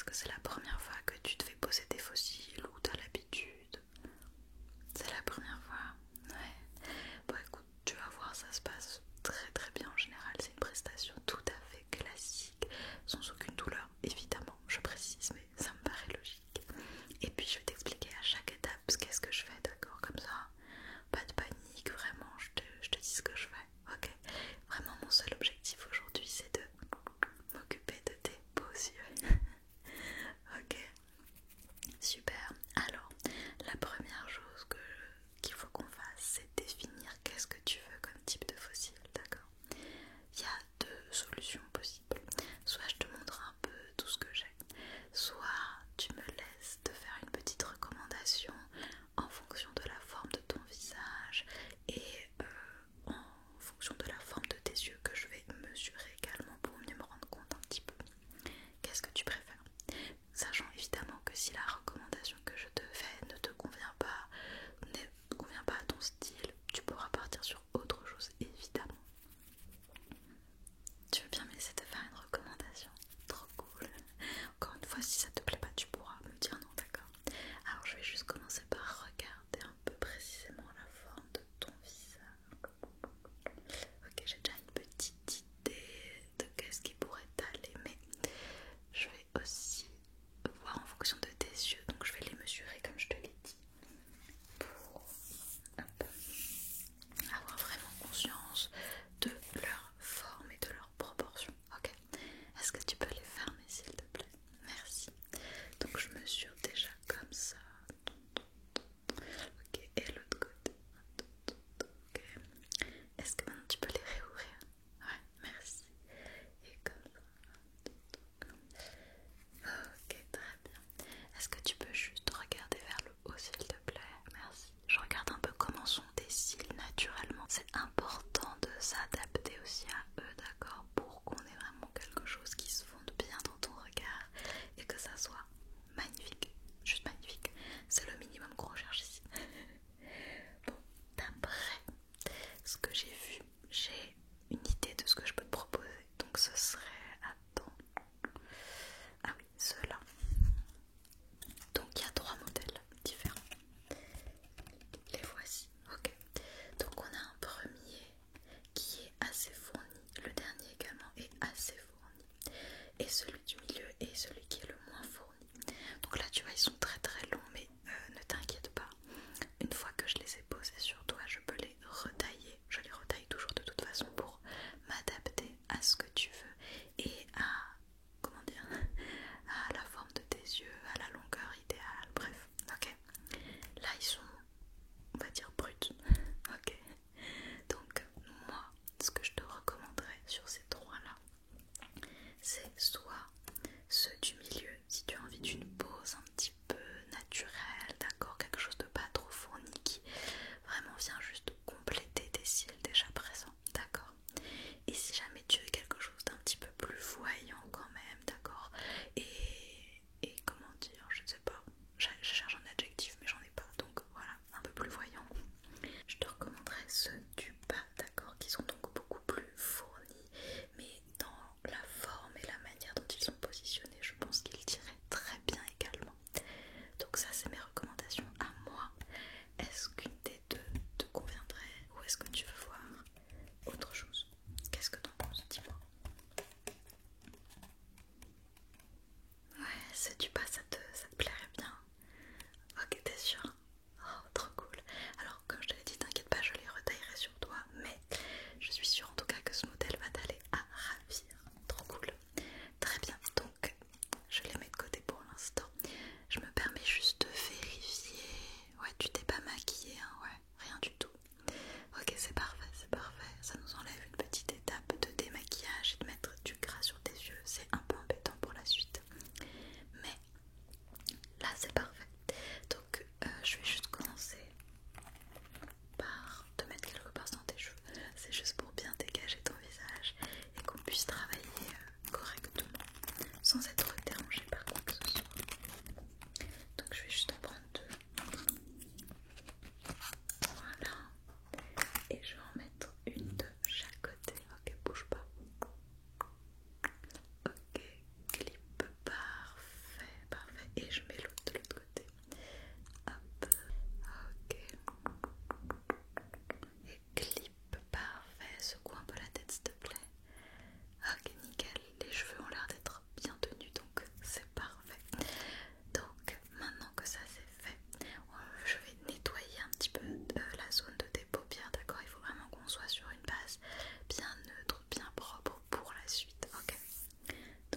que c'est la première fois que tu te fais poser des fossiles ou t'as l'habitude? C'est la première fois? Ouais. Bon écoute, tu vas voir, ça se passe très très bien en général. C'est une prestation tout à fait classique, sans aucune douleur, évidemment, je précise, mais ça me paraît logique. Et puis je vais t'expliquer à chaque étape qu'est-ce que je fais, d'accord? Comme ça, pas de panique, vraiment, je te dis ce que je fais, ok? Vraiment, mon seul objectif aujourd'hui, c'est de m'occuper de tes beaux yeux. Ok, super. Alors, la première chose qu'il faut qu'on fasse, c'est définir qu'est-ce que tu veux comme type de fossile, d'accord? Il y a deux solutions possibles. Soit je te montre un peu tout ce que j'ai, soit tu me laisses te faire une petite recommandation en fonction de la forme de ton visage et en fonction de la forme de tes yeux que je vais mesurer également pour mieux me rendre compte un petit peu. Qu'est-ce que tu préfères? Sachant évidemment que si la recommandation que je te fais ne te convient pas, ne convient pas à ton style, tu pourras partir sur autre chose évidemment. Tu veux bien me laisser te faire une recommandation? Trop cool. Encore une fois, si ça te plaît pas, tu pourras me dire non, d'accord? Alors je vais juste commencer par regarder un peu précisément la forme de ton visage. Ok, j'ai déjà une petite idée de qu'est-ce qui pourrait t'aller, mais je vais aussi voir en fonction de tes yeux, donc je vais les mesurer comme je te l'ai dit pour avoir vraiment conscience de leur forme et de leur proportion. Ok, est-ce que tu peux les fermer s'il te plaît? Merci. Donc je mesure déjà comme ça. Ok, et l'autre côté. Ok, est-ce que maintenant tu peux les réouvrir? Ouais, merci. Et comme ça. Ok, très bien. Est-ce que tu peux juste regarder vers le haut s'il te plaît? Merci. Je regarde un peu comment sont tes cils naturellement. C'est important de s'adapter aussi à eux, d'accord? Pour qu'on ait vraiment quelque chose qui se fonde bien dans ton regard et que ça soit magnifique. Juste magnifique. C'est le minimum qu'on recherche ici. Bon, d'après ce que j'ai vu, j'ai une idée de ce que je peux te proposer. Donc ce serait... Attends. Ah oui, ceux-là. Donc il y a trois modèles différents. Les voici, ok. Donc on a un premier qui est assez fourni, le dernier également est assez fourni, et celui du milieu est celui qui est le moins fourni. Donc là tu vois ils sont très très longs, mais ne t'inquiète pas, une fois que je les ai posés sur toi je peux les retailler. Je les retaille toujours de toute façon pour m'adapter à ce que tu veux et à, comment dire, à la forme de tes yeux, à la longueur idéale, bref, ok. Là ils sont, on va dire, bruts, ok. Donc moi, ce que je te recommanderais sur ces trois-là, c'est soit ceux du milieu, si tu as envie d'une pose un petit peu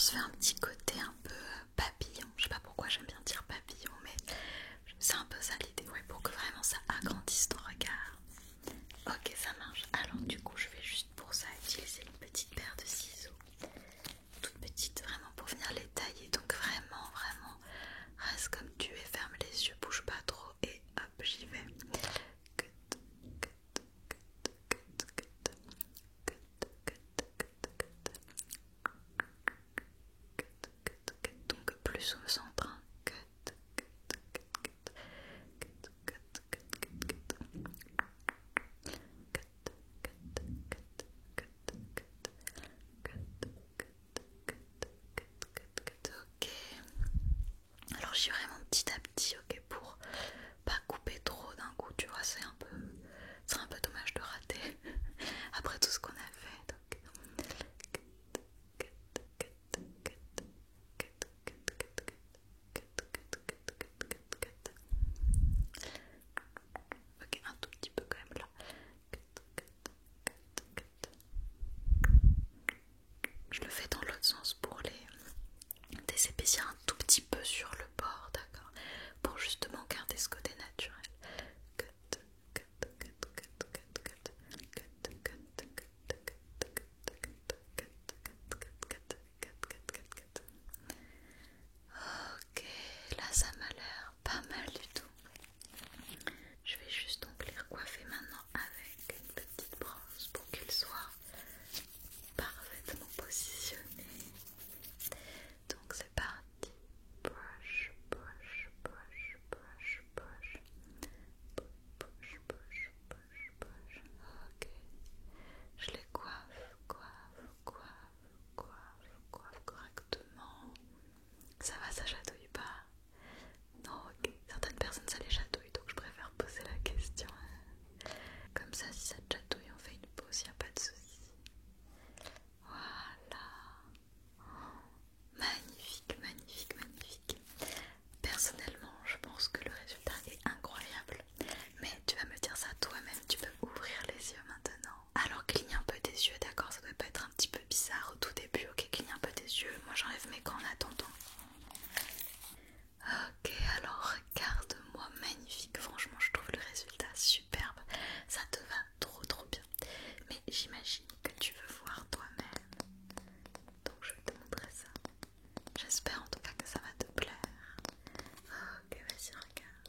se fait un petit côté un peu papillon. Je sais pas pourquoi j'aime bien dire papillon, mais c'est un peu ça l'idée, ouais, pour que vraiment ça agrandisse ton regard. Ok, ça marche. Alors du coup, je vais juste pour ça utiliser une petite paire de ciseaux, toute petite, vraiment pour venir les tailler. Donc vraiment, reste comme tu es, ferme les yeux, bouge pas trop et hop, j'y vais. Donc plus au centre. Ok. Alors j'y vais vraiment petit à petit, ok, pour pas couper trop d'un coup, tu vois, c'est un peu dommage de rater après tout ce qu'on a fait. Donc. Ok, un tout petit peu quand même là. Je le fais dans l'autre sens pour les épaissir un tout petit peu sur le bord, d'accord, pour justement garder ce côté naturel. Ok, là ça m'a l'air pas mal du tout. Je vais juste donc les recoiffer maintenant avec une petite brosse pour qu'ils soient parfaitement positionnés. Donc c'est parti. Brush, brush, brush, brush, brush. Brush, brush, brush, brush. Ok. Je les coiffe, coiffe correctement. Ça va, ça chatouille pas? Non, ok. Certaines personnes ça les chatouille, donc je préfère poser la question. Comme ça, si ça te chatouille, on fait une pause, y a pas de souci. Voilà. Magnifique, magnifique, magnifique. Personnellement, je pense que le résultat est incroyable. Mais tu vas me dire ça toi-même, tu peux ouvrir les yeux maintenant. Alors cligne un peu des yeux, d'accord? Ça doit pas être un petit peu bizarre au tout début. Ok, cligne un peu des yeux. Moi j'enlève mes gants en attendant. Ok, alors regarde-moi, magnifique. Franchement, je trouve le résultat superbe. Ça te va trop bien. Mais j'imagine que tu veux voir toi-même. Donc je vais te montrer ça. J'espère en tout cas que ça va te plaire. Ok, vas-y, regarde.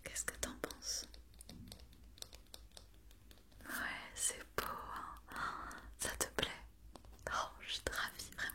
Qu'est-ce que t'en penses? Ouais, c'est beau, hein? Ça te plaît? Oh, je suis ravie, vraiment.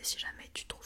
si jamais tu trouves